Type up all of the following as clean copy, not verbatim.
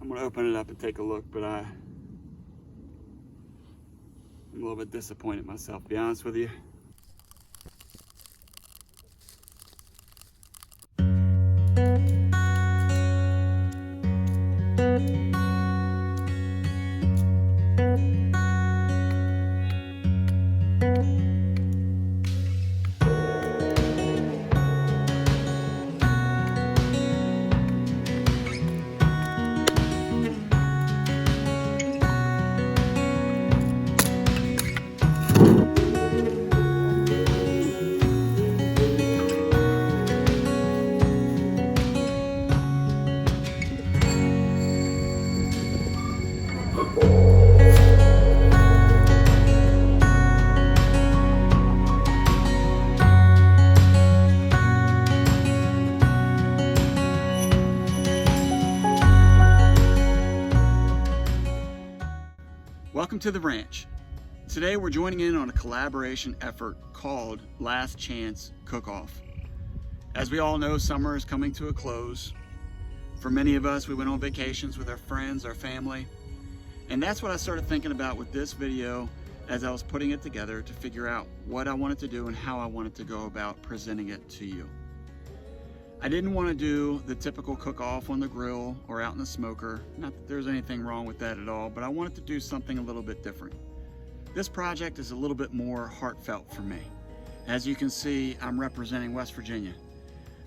I'm gonna open it up and take a look, but I'm a little bit disappointed myself, to be honest with you. Welcome to the ranch. Today we're joining in on a collaboration effort called Last Chance Cook-Off. As we all know, summer is coming to a close. For many of us, we went on vacations with our friends, our family, and that's what I started thinking about with this video as I was putting it together to figure out what I wanted to do and how I wanted to go about presenting it to you. I didn't want to do the typical cook-off on the grill or out in the smoker. Not that there's anything wrong with that at all, but I wanted to do something a little bit different. This project is a little bit more heartfelt for me. As you can see, I'm representing West Virginia.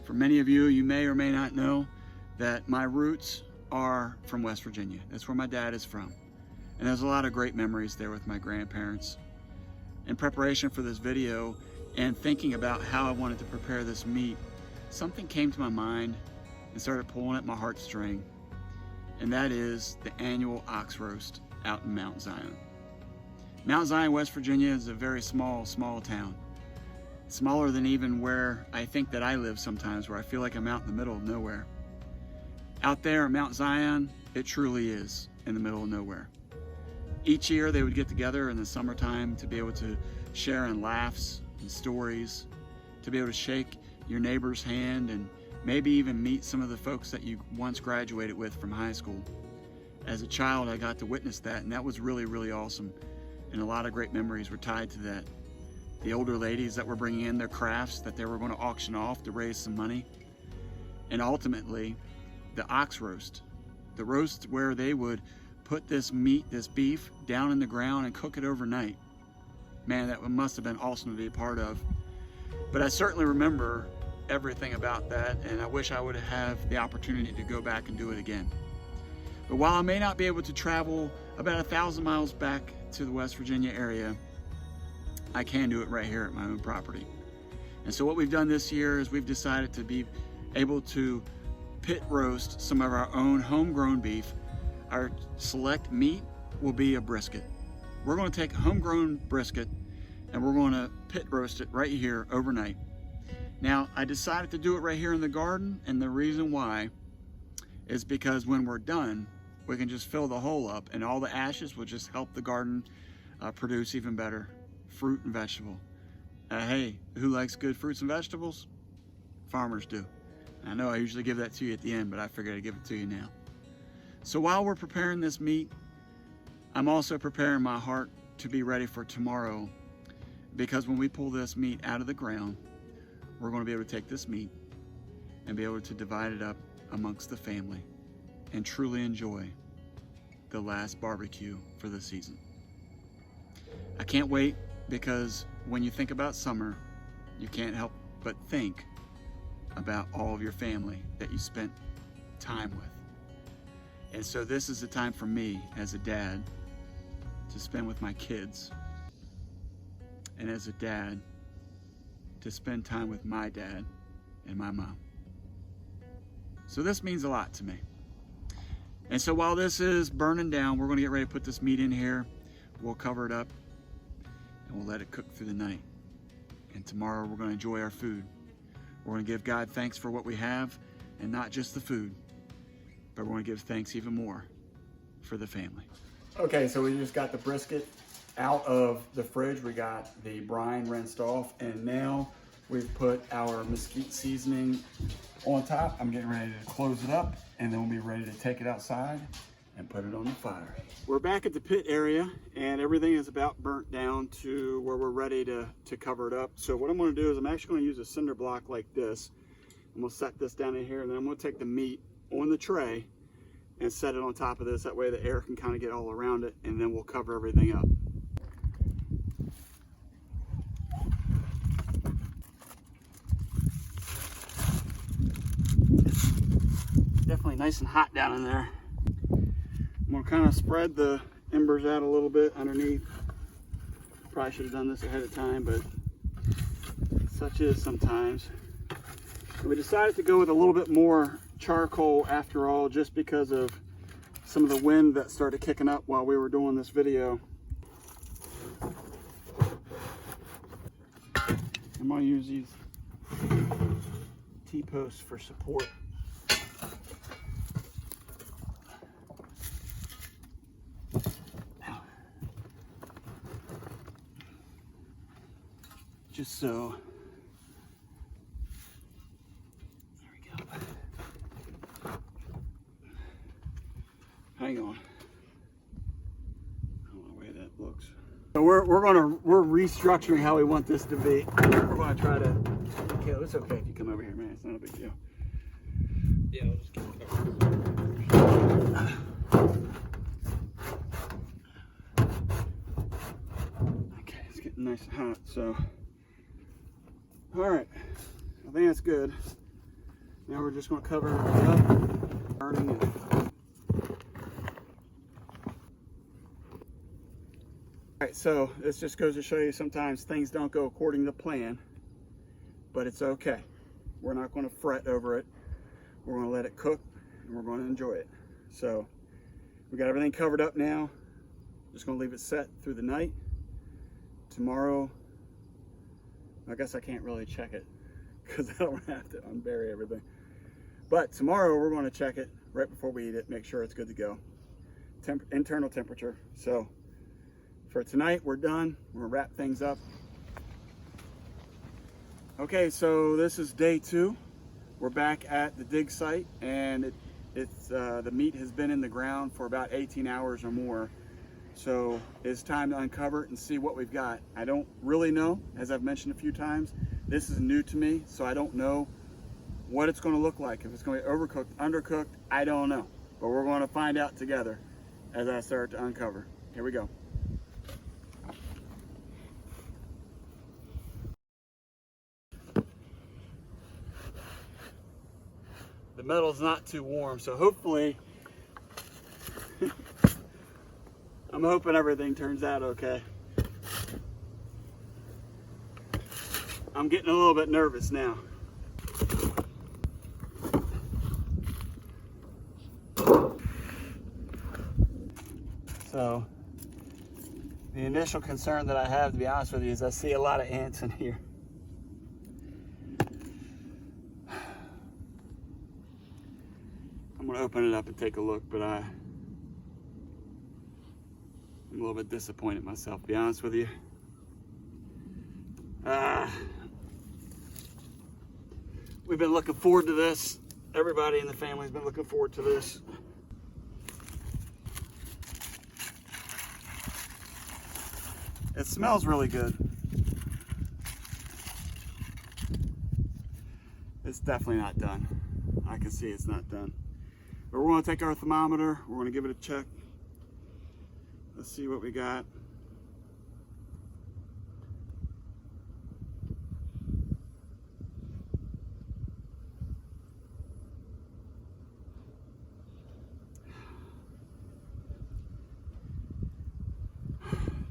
For many of you, you may or may not know that my roots are from West Virginia. That's where my dad is from. And there's a lot of great memories there with my grandparents. In preparation for this video and thinking about how I wanted to prepare this meat, something came to my mind and started pulling at my heartstring, and that is the annual ox roast out in Mount Zion. Mount Zion, West Virginia is a very small town. Smaller than even where I think that I live sometimes, where I feel like I'm out in the middle of nowhere. Out there at Mount Zion, it truly is in the middle of nowhere. Each year they would get together in the summertime to be able to share in laughs and stories, to be able to shake your neighbor's hand and maybe even meet some of the folks that you once graduated with from high school. As a child, I got to witness that, and that was really, really awesome. And a lot of great memories were tied to that. The older ladies that were bringing in their crafts that they were going to auction off to raise some money. And ultimately, the ox roast. The roast where they would put this meat, this beef, down in the ground and cook it overnight. Man, that must have been awesome to be a part of. But I certainly remember everything about that, and I wish I would have the opportunity to go back and do it again. But while I may not be able to travel about 1,000 miles back to the West Virginia area, I can do it right here at my own property. And so what we've done this year is we've decided to be able to pit roast some of our own homegrown beef. Our select meat will be a brisket. We're going to take a homegrown brisket and we're going to pit roast it right here overnight. Now, I decided to do it right here in the garden, and the reason why is because when we're done, we can just fill the hole up, and all the ashes will just help the garden produce even better fruit and vegetable. Hey, who likes good fruits and vegetables? Farmers do. I know I usually give that to you at the end, but I figured I'd give it to you now. So while we're preparing this meat, I'm also preparing my heart to be ready for tomorrow, because when we pull this meat out of the ground, we're going to be able to take this meat and be able to divide it up amongst the family and truly enjoy the last barbecue for the season. I can't wait, because when you think about summer, you can't help but think about all of your family that you spent time with. And so this is a time for me as a dad to spend with my kids, and as a dad to spend time with my dad and my mom. So this means a lot to me. And so while this is burning down, we're going to get ready to put this meat in here. We'll cover it up and we'll let it cook through the night. And tomorrow we're going to enjoy our food. We're going to give God thanks for what we have, and not just the food, but we're going to give thanks even more for the family. Okay, so we just got the brisket out of the fridge. We got the brine rinsed off, and now We've put our mesquite seasoning on top. I'm getting ready to close it up, and then we'll be ready to take it outside and put it on the fire. We're back at the pit area, and everything is about burnt down to where we're ready to cover it up. So what I'm gonna do is I'm actually gonna use a cinder block like this. I'm gonna set this down in here, and then I'm gonna take the meat on the tray and set it on top of this. That way the air can kind of get all around it, and then we'll cover everything up. Definitely nice and hot down in there. I'm gonna kind of spread the embers out a little bit underneath. Probably should have done this ahead of time, but such is sometimes. And we decided to go with a little bit more charcoal after all, just because of some of the wind that started kicking up while we were doing this video. I'm gonna use these T-posts for support. Just so. There we go. Hang on. I don't know the way that looks. So we're restructuring how we want this to be. We're gonna try to. Okay, it's okay if you come over here, man. It's not a big deal. Yeah, I'll just keep it covered. Okay, it's getting nice and hot, so. All right, I think that's good. Now we're just going to cover it up, burning it. All right, so this just goes to show you sometimes things don't go according to plan, but it's okay. We're not going to fret over it. We're going to let it cook, and we're going to enjoy it. So we got everything covered up now. Just going to leave it set through the night. Tomorrow, I guess I can't really check it because I don't have to unbury everything. But tomorrow we're going to check it right before we eat it, make sure it's good to go. Internal temperature. So for tonight, we're done. We're going to wrap things up. Okay, so this is day 2. We're back at the dig site, and the meat has been in the ground for about 18 hours or more. So it's time to uncover it and see what we've got. I don't really know, as I've mentioned a few times. This is new to me, so I don't know what it's going to look like. If it's going to be overcooked, undercooked, I don't know. But we're going to find out together as I start to uncover. Here we go. The metal's not too warm, so hopefully I'm hoping everything turns out okay. I'm getting a little bit nervous now. So the initial concern that I have, to be honest with you, is I see a lot of ants in here. I'm gonna open it up and take a look, but I'm a little bit disappointed myself, to be honest with you. We've been looking forward to this. Everybody in the family's been looking forward to this. It smells really good. It's definitely not done. I can see it's not done. But we're gonna take our thermometer, we're gonna give it a check. Let's see what we got.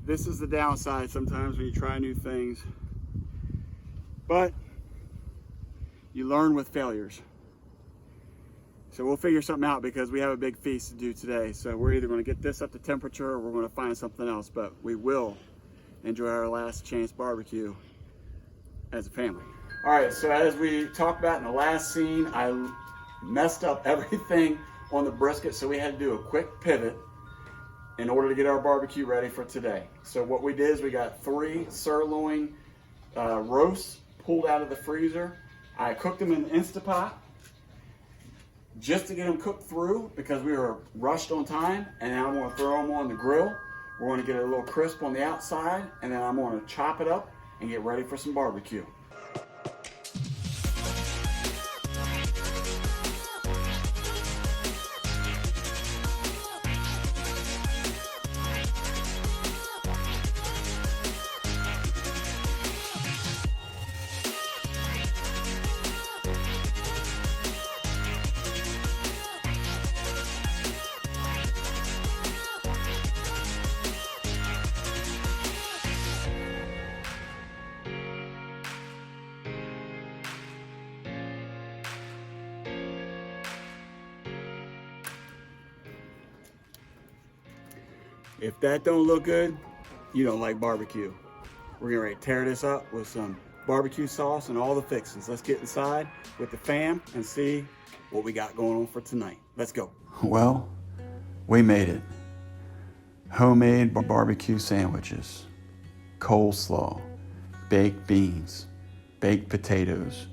This is the downside sometimes when you try new things. But you learn with failures. So we'll figure something out because we have a big feast to do today. So we're either going to get this up to temperature or we're going to find something else. But we will enjoy our last chance barbecue as a family. All right, so as we talked about in the last scene, I messed up everything on the brisket. So we had to do a quick pivot in order to get our barbecue ready for today. So what we did is we got 3 sirloin roasts pulled out of the freezer. I cooked them in the Instapot just to get them cooked through because we were rushed on time. And now I'm gonna throw them on the grill. We're gonna get it a little crisp on the outside, and then I'm gonna chop it up and get ready for some barbecue. If that don't look good, you don't like barbecue. We're getting ready to tear this up with some barbecue sauce and all the fixings. Let's get inside with the fam and see what we got going on for tonight. Let's go. Well, we made it. Homemade barbecue sandwiches, coleslaw, baked beans, baked potatoes,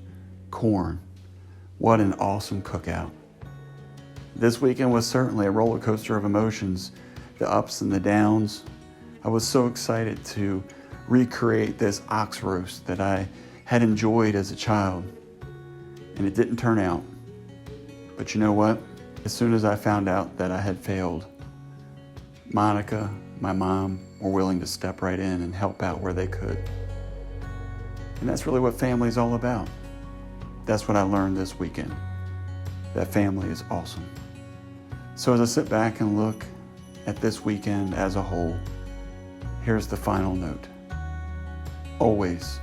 corn. What an awesome cookout. This weekend was certainly a roller coaster of emotions, the ups and the downs. I was so excited to recreate this ox roast that I had enjoyed as a child, and it didn't turn out. But you know what? As soon as I found out that I had failed, Monica, my mom, were willing to step right in and help out where they could. And that's really what family is all about. That's what I learned this weekend, that family is awesome. So as I sit back and look at this weekend as a whole, here's the final note. Always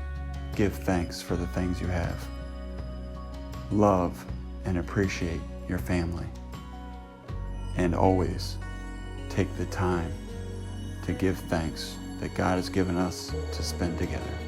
give thanks for the things you have. Love and appreciate your family. And always take the time to give thanks that God has given us to spend together.